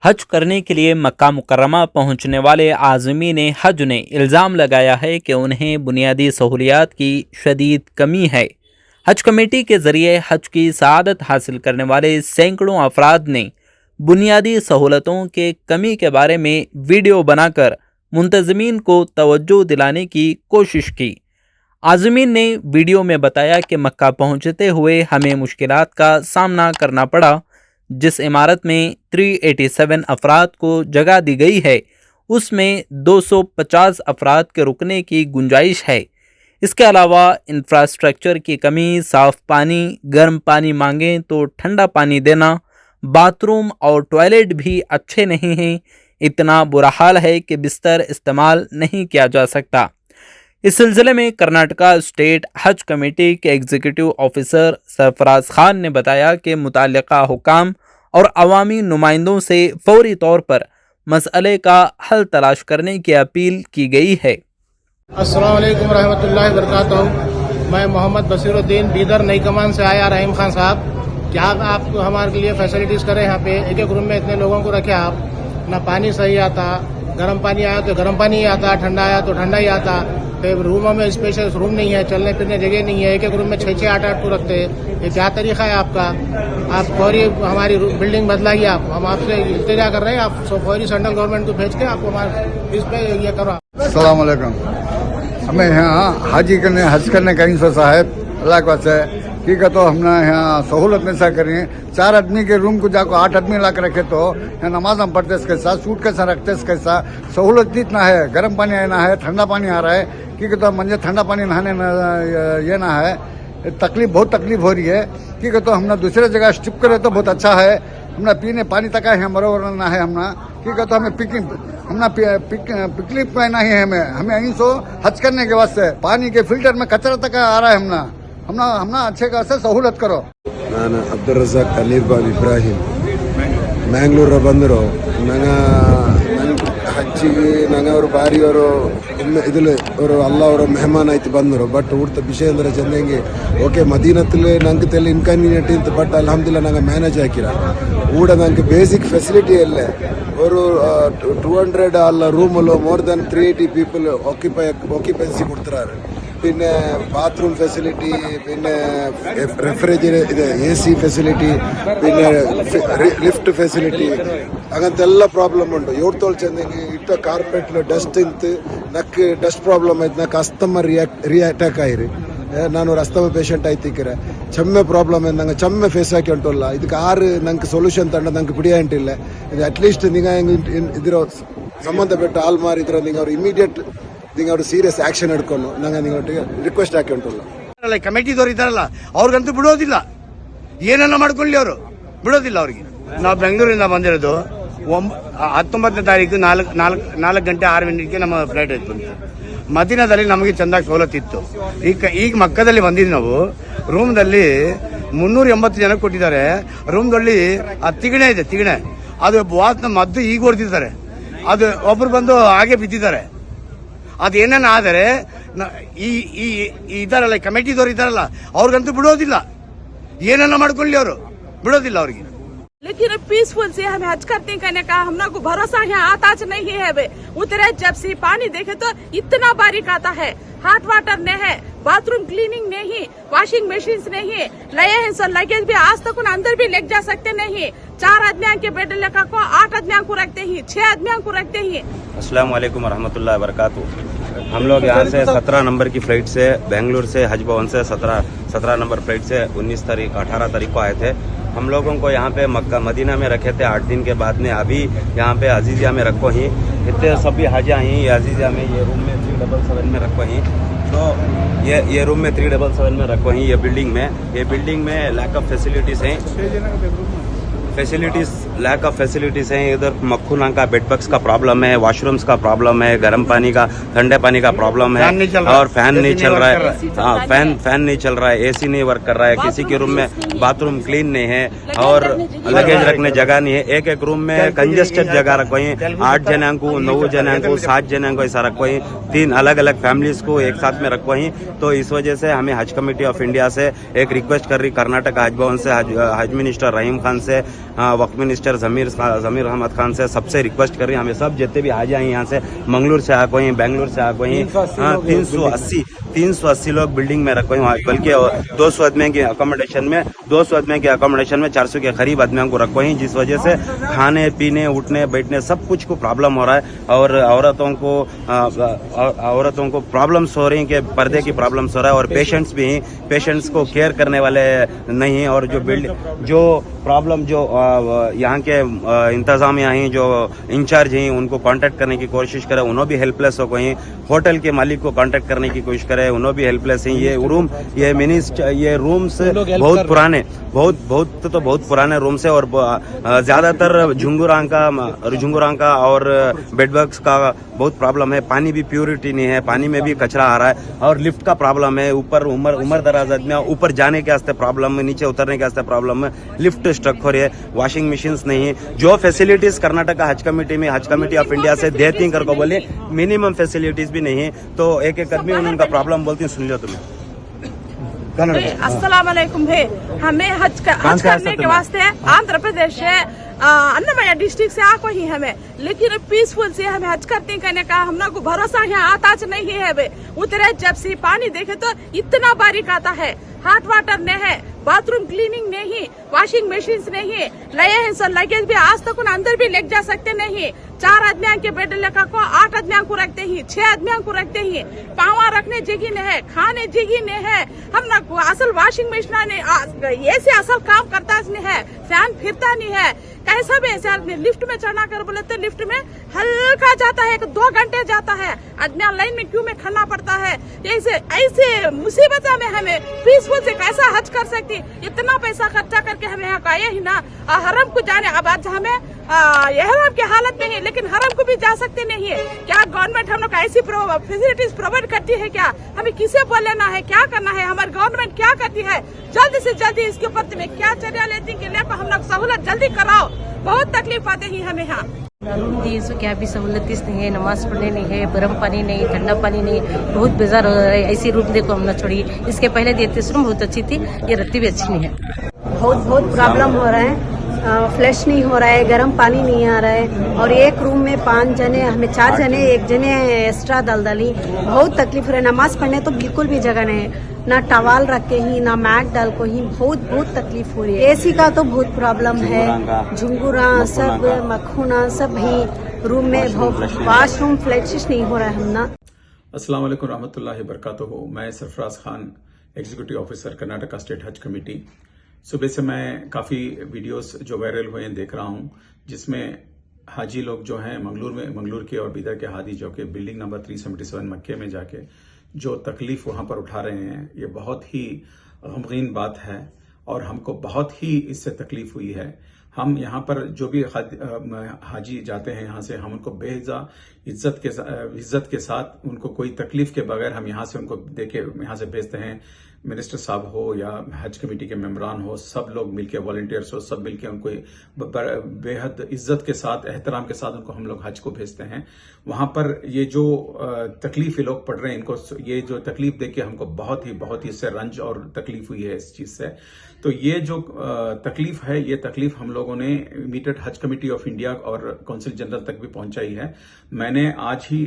हज करने के लिए मक्का मुकर्रमा पहुंचने वाले आज़मीन हज ने इल्ज़ाम लगाया है कि उन्हें बुनियादी सहूलियात की शदीद कमी है। हज कमेटी के ज़रिए हज की सआदत हासिल करने वाले सैकड़ों अफराद ने बुनियादी सहूलतों के कमी के बारे में वीडियो बनाकर मुंतज़मीन को तवज्जो दिलाने की कोशिश की। आज़मीन ने वीडियो में बताया कि मक्का पहुंचते हुए हमें मुश्किलात का सामना करना पड़ा। जिस इमारत में 387 अफराद को जगह दी गई है उसमें 250 अफराद के रुकने की गुंजाइश है। इसके अलावा इंफ्रास्ट्रक्चर की कमी, साफ़ पानी, गर्म पानी मांगें तो ठंडा पानी देना, बाथरूम और टॉयलेट भी अच्छे नहीं हैं। इतना बुरा हाल है कि बिस्तर इस्तेमाल नहीं किया जा सकता। इस सिलसिले में कर्नाटका स्टेट हज कमेटी के एग्जीक्यूटिव ऑफिसर सरफराज खान ने बताया कि मुताल्लिका हुकाम और अवामी नुमाइंदों से फौरी तौर पर मसले का हल तलाश करने की अपील की गई है। अस्सलाम वालेकुम रहमतुल्लाहि वबरकातुहू। मैं मोहम्मद बसीरुद्दीन बीदर नई कमान से आया। रहीम खान साहब, क्या आप हमारे लिए फैसिलिटीज़ करें? यहाँ पे एक एक रूम में इतने लोगों को रखे आप, ना पानी सही आता, गर्म पानी आया तो गर्म पानी ही आता, ठंडा आया तो ठंडा ही आता। फिर रूमों में स्पेशल रूम नहीं है, चलने फिरने जगह नहीं है, एक एक रूम में 6-6, 8-8 को रखते हैं। ये क्या तरीका है आपका? आप फौरी हमारी बिल्डिंग बदलाइए। आप हम आपसे इल्तिजा कर रहे हैं, आप फौरी सेंट्रल गवर्नमेंट को भेज के आपको हमारे इस पे ये करो। अस्सलाम वालेकुम। हमें यहाँ हाजी करने हज करने का इंसा साहब अल्लाह के वास्ते की कहते हमने यहाँ सहूलत में सा करें। 4 आदमी के रूम को जाकर 8 आदमी ला के रखे तो यहाँ नमाज हम पढ़ते कैसा, सूट कैसा रखते कैसा, सहूलत इतना है। गर्म पानी आना है, ठंडा पानी आ रहा है, की कहते मुझे ठंडा पानी नहाने ये ना है, बहुत तकलीफ हो रही है। की कहते हमने दूसरे जगह शिफ्ट करे तो बहुत अच्छा है। हमने पीने पानी तक है बराबर ना है। हमने की कहते हमें पिकलिप पहना ही है। हमें यहीं सो हज करने के वास्ते पानी के फिल्टर में कचरा तक आ रहा है। हमना अच्छे खासे सहूलत करो। ನಾನು ಅಬ್ದುಲ್ ರಜಾಕ್ ಅಲೀರ್ಬಾಬ್ ಇಬ್ರಾಹಿಂ ಮ್ಯಾಂಗ್ಳೂರ ಬಂದರು ನಂಗೆ ಹಜ್ಜಿಗೆ ನಂಗೆ ಅವರು ಬಾರಿ ಅವರು ഇതിൽ ഒരു അല്ല ഒരു മെഹമാൻ ആയിട്ട് ಬಂದರು. ಬಟ್ ಇവിടുത്തെ ವಿಷಯ ಅಂದ್ರೆ ಚೆಂದಂಗೆ ಓಕೆ ಮದೀನത്തിൽ ನಂಗೆ ತೆಲ್ಲ ಇನ್ಕನ್ವೀನಿಯಂಟ್ ಇತ್ತು. ಬಟ್ ಅಲ್ಹಮ್ದುಲಿಲ್ಲಾಹ್ ನಂಗೆ ಮ್ಯಾನೇಜ್ ಹಾಕಿರ ಊಡ ನಂಗೆ ಬೇಸಿಕ್ ಫೆಸಿಲಿಟಿ ಅಲ್ಲೇ ഒരു 200 ಅಲ್ಲ ರೂಮಲ್ಲೂ ಮೋರ್ ದನ್ 380 പീപ്പിൾ ഓക്യുപ്പൻസി കൊടുത്തിറാറ്. പിന്നെ ബാത്റൂം ഫെസിലിറ്റി, പിന്നെ റെഫ്രിജറേറ്റർ, AC ഫെസിലിറ്റി, പിന്നെ ലിഫ്റ്റ് ഫെസിലിറ്റി, അങ്ങനത്തെ ಎಲ್ಲ ಪ್ರಾಬ್ಲಮ್ ಉಂಟು. ಇವತ್ತೋಳು ಚೆಂದಂಗೆ ಇಟ್ಟ ಕಾರ್ಪೆಟ್ಲು ಡಸ್ಟ್ ಇಂತು ನಕ್ಕೆ ಡಸ್ಟ್ ಪ್ರಾಬ್ಲಮ್ ಆಯ್ತು. ನಕ್ಕೆ ಅಸ್ತಮ ರಿಯಾಟಾಕ್ ಆಯಿರಿ. ನಾನು ഒരു ಅಸ್ತಮ ಪೇಷಂಟ್ ಆಯ್ತಿಕ್ಕರೆ ಚೆಮ್ಮೆ ಪ್ರಾಬ್ಲಮ್ ನಂಗೆ ಚೆಮ್ಮೆ ಫೇಸ್ ಹಾಕಿ ಉಂಟಲ್ಲ. ಇದಕ್ಕೆ ನಂಗೆ ಸೊಲ್ಯೂಷನ್ ತಂಡ ನಂಗೆ പിടിയായിട്ടില്ല. ഇത് അറ്റ്ലീസ്റ്റ് നിങ്ങൾ ഇതിರೋ ಸಂಬಂಧಪಟ್ಟ ಆಲ್ ಮಾರಿದ್ರೆ നിങ്ങൾ ಅವ್ರು ಇಮಿಡಿಯೇಟ್ നിങ്ങൾ ಅವ್ರು ಸೀರಿಯಸ್ ಆಕ್ಷನ್ എടുക്കുന്നു ನಂಗೆ ನಿങ്ങളೊಟ್ಟಿಗೆ ರಿಕ್ವೆಸ್ಟ್ ಹಾಕಿ ಉಂಟಲ್ಲ. ಕಮಿಟಿದವ್ರು ಇದ್ದಾರಲ್ಲ ಅವ್ರಿಗಂತೂ ಬಿಡೋದಿಲ್ಲ, ಏನೆಲ್ಲ ಮಾಡ್ಕೊಳ್ಳಿ ಅವರು ಬಿಡೋದಿಲ್ಲ ಅವ್ರಿಗೆ. ನಾವು ಬೆಂಗಳೂರಿಂದ ಬಂದಿರೋದು 19ನೇ ತಾರೀಕು 4 ಗಂಟೆ 6 ಮಿನಿಟ್ಗೆ ನಮ್ಮ ಫ್ಲೈಟ್ ಇತ್ತು. ಮದೀನಾದಲ್ಲಿ ನಮಗೆ ಚಂದಾಗಿ ಸವಲತ್ತಿತ್ತು. ಈಗ ಮಕ್ಕದಲ್ಲಿ ಬಂದಿದ್ದು ನಾವು. ರೂಮ್ದಲ್ಲಿ 380 ಜನ ಕೊಟ್ಟಿದ್ದಾರೆ. ರೂಮ್ದಲ್ಲಿ ಆ ತಿಗಣೆ ಇದೆ, ತಿಗಣೆ ಅದು ವಾಸನ ಮದ್ದು ಈಗ ಹೊಡೆದಿದ್ದಾರೆ. ಅದು ಒಬ್ರು ಬಂದು ಹಾಗೆ ಬಿದ್ದಿದ್ದಾರೆ. ಅದೇನೇನು ಆದರೆ ಈ ಇದಾರಲ್ಲ ಕಮಿಟಿದವ್ರು ಇದ್ದಾರಲ್ಲ ಅವ್ರಿಗಂತೂ ಬಿಡೋದಿಲ್ಲ, ಏನೆಲ್ಲ ಮಾಡ್ಕೊಳ್ಳಿ ಅವರು ಬಿಡೋದಿಲ್ಲ ಅವ್ರಿಗೆ. लेकिन पीसफुल से हमें हज करने का हम को भरोसा यहाँ आता नहीं है। वे उतरे जब से पानी देखे तो इतना बारीक आता है। हॉट वाटर नहीं है, बाथरूम क्लीनिंग नहीं, वॉशिंग मशीन नहीं लगे हैं। सर लगेज भी आज तक अंदर भी ले जा सकते नहीं। 4 आदमी के बेड लेकर को 8 आदमी को रखते ही, 6 आदमी को रखते ही। अस्सलाम वालेकुम रहमतुल्लाहि वबरकातुहू। हम लोग यहाँ से 17 नंबर की फ्लाइट से बेंगलुर से हज भवन से 17 नंबर फ्लाइट से 18 तारीख को आए थे। हम लोगों को यहाँ पे मक्का मदीना में रखे थे 8 दिन के बाद में। अभी यहाँ पे अजीजिया में रखो ही इतने सभी हाजिया ही अजीजिया में ये रूम में 377 में रखो ही। तो ये रूम में 377 में रखो ही। ये बिल्डिंग में लैक ऑफ फैसिलिटीज़ हैं, लैक ऑफ फैसिलिटीज़ हैं। इधर मक्खूना का बेड बग्स का प्रॉब्लम है, वॉशरूम्स का प्रॉब्लम है, गर्म पानी का ठंडे पानी का प्रॉब्लम है, और फैन नहीं चल रहा है। हाँ, फैन नहीं चल रहा है, AC नहीं वर्क कर रहा है। किसी के रूम में बाथरूम क्लीन नहीं है और लगेज रखने जगह नहीं है। एक रूम में कंजेस्टेड जगह रखो ही। 8 जना को, 9 जना को, 7 जना को ऐसा रखो ही। 3 अलग अलग फैमिलीज को एक साथ में रखो ही। तो इस वजह से हमें हज कमेटी ऑफ इंडिया से एक रिक्वेस्ट कर रही कर्नाटक हज भवन से, हज मिनिस्टर रहीम खान से वक्फ मिनिस्टर जमीर अहमद खान से सबसे रिक्वेस्ट कर रही हैं, हमें सब जितने भी हाजी हैं यहाँ से मंगलूर से आ कोई, बेंगलुरु से आ कोई, 380 लोग बिल्डिंग में रखे हुए, बल्कि 200 आदमी की अकोमोडेशन में 400 के करीब आदमियों को रखो ही, जिस वजह से खाने पीने उठने बैठने सब कुछ को प्रॉब्लम हो रहा है। और औरतों को प्रॉब्लम्स हो रही हैं कि पर्दे की प्रॉब्लम्स हो रहा है, और पेशेंट्स को केयर करने वाले नहीं हैं। और जो प्रॉब्लम जो यहाँ के इंतजाम यहाँ ही जो इंचार्ज हैं उनको कांटेक्ट करने की कोशिश करें, उन्होंने भी हेल्पलेस हो गई। होटल के मालिक को कांटेक्ट करने की कोशिश करें, उन्होंने भी हेल्पलेस हैं। ये रूम्स बहुत पुराने रूम्स है, और ज्यादातर झुंगुरांका और बेडबग्स का बहुत प्रॉब्लम है। पानी भी प्योरिटी नहीं है, पानी में भी कचरा आ रहा है, और लिफ्ट का प्रॉब्लम है। ऊपर उम्र दराज आदमी ऊपर जाने के वास्ते प्रॉब्लम है, नीचे उतरने के वास्ते प्रॉब्लम है, लिफ्ट स्ट्रक हो रही है, वॉशिंग मशीन्स नहीं है। जो फैसिलिटीज कर्नाटक हज कमेटी ऑफ इंडिया से देती हैं करको बोले, मिनिमम फैसिलिटीज भी नहीं है। तो एक आदमी उनका प्रॉब्लम बोलती हैं, सुन लो तुम्हें। अस्सलाम वालेकुम भाई, हमें हज करने के वास्ते आंध्र प्रदेश से अन्नमया डिस्ट्रिक्ट से आको ही हमें, लेकिन पीसफुल से हमें हज करने कहने का हम लोग को भरोसा यहाँ आता नहीं है। वे उतरे जब से पानी देखे तो इतना बारीक आता है, हॉट वाटर नहीं है, बाथरूम क्लीनिंग नहीं, वॉशिंग मशीन नहीं, लगे हैं सर लगेज भी आज तक उन अंदर भी ले जा सकते नहीं। 4 आदमियों के बेड लेकर को 8 आदमियों को रखते ही, 6 आदमियों को रखते ही, पावा रखने जगह नहीं है, खाने जगह नहीं है। हम ना असल वॉशिंग मशीन ऐसे असल काम करता नहीं है, फैन फिरता नहीं है, कैसा भी ऐसे आदमी लिफ्ट में चढ़ना कर बोले तो लिफ्ट में हल्का जाता है, 2 घंटे जाता है, आदमी लाइन में क्यों में खड़ना पड़ता है। ऐसे मुसीबत में हमें पीसफुल से कैसा हज कर सकती, इतना पैसा खर्चा करके हमें यहाँ आए ही ना, हरम को जाने। अब आज हमें एहराम की हालत में है, लेकिन हरम को भी जा सकते नहीं है। क्या गवर्नमेंट हम लोग ऐसी फैसिलिटीज प्रोवाइड करती है क्या? हमें किसे बोलना है, क्या करना है, हमारी गवर्नमेंट क्या करती है? जल्दी से जल्दी इसके ऊपर तुम्हें क्या चर्या लेती कि हम लोग सहूलत जल्दी कराओ, बहुत तकलीफ आते ही हमें यहाँ। रूम दी सो क्या भी सहूलत नहीं है, नमाज पढ़ने नहीं है, गर्म पानी नहीं, ठंडा पानी नहीं, बहुत बेजार हो रहा है। ऐसी रूम देखो हम ना छोड़िए, इसके पहले देते रूम बहुत अच्छी थी, ये रत्ती भी अच्छी नहीं है। बहुत प्रॉब्लम हो रहा है, फ्लैश नहीं हो रहा है, गर्म पानी नहीं आ रहा है, और एक रूम में 5 जने, हमें 4 जने, 1 जने एक्स्ट्रा दलदली, बहुत तकलीफ हो रहा है। नमाज पढ़ने तो बिल्कुल भी जगह नहीं है, ना टवाल रख के ही, ना मैट डाल को ही, बहुत तकलीफ हो रही है। एसी का तो बहुत प्रॉब्लम है, झुंगुरा सब मखूना सब ही रूम में, वॉशरूम फ्लैश नहीं हो रहा है। हम ना अस्सलाम वालेकुम रहमतुल्लाहि बरकातुहू। मैं Sarfaraz Khan, executive officer Karnataka state हज कमेटी। सुबह से मैं काफ़ी वीडियोस जो वायरल हुए हैं देख रहा हूं, जिसमें हाजी लोग जो हैं मंगलूर के और बीदर के हाजी जो कि बिल्डिंग नंबर 377 मक्के में जाके जो तकलीफ वहां पर उठा रहे हैं, ये बहुत ही गमगीन बात है और हमको बहुत ही इससे तकलीफ हुई है। हम यहाँ पर जो भी हाजी जाते हैं यहाँ से, हम उनको बेहजा इज्जत के साथ, उनको कोई तकलीफ के बगैर हम यहाँ से उनको देके यहाँ से भेजते हैं। मिनिस्टर साहब हो या हज कमेटी के मेंबरान हो, सब लोग मिलके, वॉलंटियर्स हो, सब मिलके उनको बेहद इज्जत के साथ, एहतराम के साथ उनको हम लोग हज को भेजते हैं। वहां पर ये जो तकलीफ ये लोग पड़ रहे हैं, इनको ये जो तकलीफ देख के हमको बहुत ही इससे रंज और तकलीफ हुई है इस चीज से। तो ये जो तकलीफ है, ये तकलीफ हम लोगों ने इमीडिएट हज कमेटी ऑफ इंडिया और कौंसिल जनरल तक भी पहुंचाई है। मैंने आज ही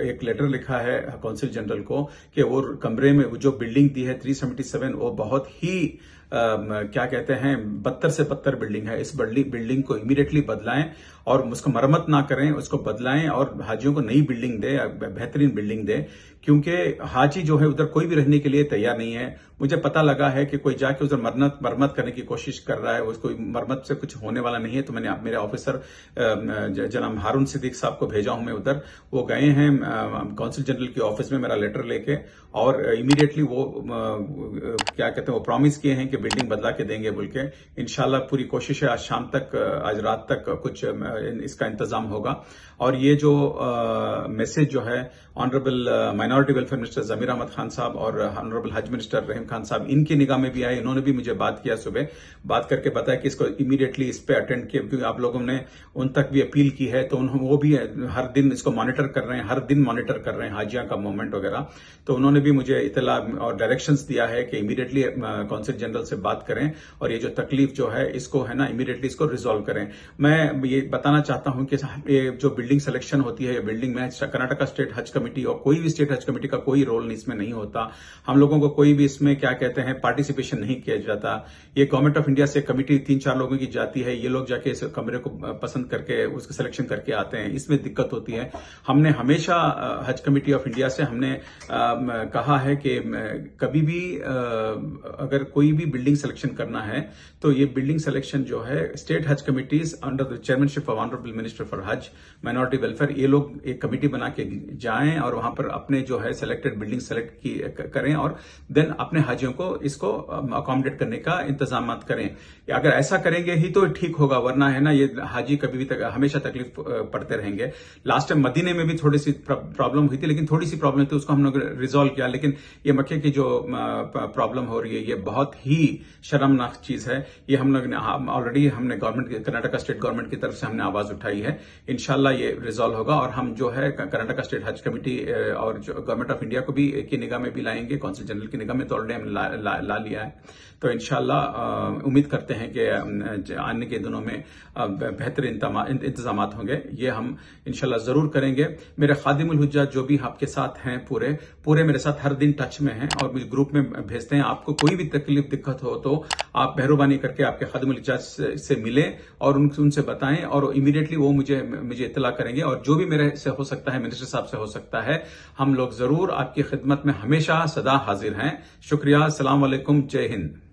एक लेटर लिखा है कौंसिल जनरल को कि वो कमरे में जो बिल्डिंग दी है 377, वो बहुत ही क्या कहते हैं, बदतर से बदतर बिल्डिंग है। इस बिल्डिंग को इमीडिएटली बदलाएं और उसको मरम्मत ना करें, उसको बदलाएं और हाजियों को नई बिल्डिंग दे, बेहतरीन बिल्डिंग दे, क्योंकि हाजी जो है उधर कोई भी रहने के लिए तैयार नहीं है। मुझे पता लगा है कि कोई जाके उधर मरम्मत करने की कोशिश कर रहा है, उसको मरम्मत से कुछ होने वाला नहीं है। तो मैंने मेरे ऑफिसर जनाब हारून सिद्दीक साहब को भेजा हूं मैं उधर। वो गए हैं कौंसिल जनरल के ऑफिस में मेरा लेटर लेके, और इमीडिएटली वो क्या कहते हैं, वो प्रॉमिस किए हैं कि बिल्डिंग बदला के देंगे बोल के। इंशाल्लाह पूरी कोशिश है, आज शाम तक, आज रात तक कुछ इसका इंतजाम होगा। और ये जो मैसेज जो है ऑनरेबल माइनॉरिटी वेलफेयर मिनिस्टर जमीर अहमद खान साहब और ऑनरेबल हज मिनिस्टर रहीम खान साहब, इनकी निगाह में भी आए। इन्होंने भी मुझे बात किया, सुबह बात करके बताया कि इसको इमीडिएटली इस पे अटेंड किया, क्योंकि आप लोगों ने उन तक भी अपील की है। तो वो भी हर दिन इसको मॉनिटर कर रहे हैं, हर दिन मॉनिटर कर रहे हैं हाजिया का मूवमेंट वगैरह। तो उन्होंने भी मुझे इतला और डायरेक्शंस दिया है कि इमीडिएटली कौंसिल जनरल से बात करें और ये जो तकलीफ जो है इसको है ना इमीडिएटली इसको रिजॉल्व करें। मैं ये बताना चाहता हूं कि ये जो बिल्डिंग सिलेक्शन होती है, बिल्डिंग में कर्नाटका स्टेट हज कमेटी और कोई भी स्टेट हज कमेटी का कोई रोल इसमें नहीं होता। हम लोगों को कोई भी इसमें क्या कहते हैं पार्टिसिपेशन नहीं किया जाता। ये गवर्नमेंट ऑफ इंडिया से कमेटी 3-4 लोगों की जाती है, ये लोग जाके इस कमरे को पसंद करके उसका सिलेक्शन करके आते हैं, इसमें दिक्कत होती है। हमने हमेशा हज कमेटी ऑफ इंडिया से हमने कहा है कि कभी भी अगर कोई भी बिल्डिंग सिलेक्शन करना है तो ये बिल्डिंग सिलेक्शन जो है स्टेट हज committees under the chairmanship of honourable minister for हज माइनॉरिटी वेलफेयर, ये लोग एक कमेटी बना के जाएं और वहां पर अपने जो है सिलेक्टेड बिल्डिंग सेलेक्ट करें और देन अपने हाजियों को इसको अकोमोडेट करने का इंतजाम करें। अगर ऐसा करेंगे ही तो ठीक होगा, वरना है ना ये हाजी कभी भी हमेशा तकलीफ पड़ते रहेंगे। लास्ट टाइम मदीने में भी थोड़ी सी प्रॉब्लम हुई थी, लेकिन थोड़ी सी प्रॉब्लम थी उसको हम लोग रिजॉल्व किया। लेकिन ये मक्के की जो प्रॉब्लम हो रही है ये बहुत ही शर्मनाक चीज है। ये हम लोग ऑलरेडी हमने गवर्नमेंट कर्नाटका स्टेट गवर्नमेंट की तरफ से हमने आवाज उठाई है। इंशाल्लाह ये रिजॉल्व होगा और हम जो है कर्नाटका स्टेट हज कमेटी और जो गवर्नमेंट ऑफ इंडिया को भी की निगाह में भी लाएंगे, कौंसिल जनरल की निगाह में तो ऑलरेडी हमने ला लिया है। तो इंशाल्लाह उम्मीद करते हैं कि आने के दिनों में बेहतर इंतजाम होंगे। ये हम इंशाल्लाह जरूर करेंगे। मेरे खादिमुल हुज्जात जो भी आपके साथ हैं पूरे मेरे साथ हर दिन टच में हैं और मुझे ग्रुप में भेजते हैं। आपको कोई भी तकलीफ दिक्कत हो तो आप मेहरबानी करके आपके खादिमुल हुज्जात से मिलें और उनसे बताएं और इमीडिएटली वो मुझे इत्तला करेंगे और जो भी मेरे से हो सकता है, मिनिस्टर साहब से हो सकता है, हम लोग जरूर आपकी खिदमत में हमेशा सदा हाजिर हैं। शुक्रिया। अस्सलाम वालेकुम। जय हिंद।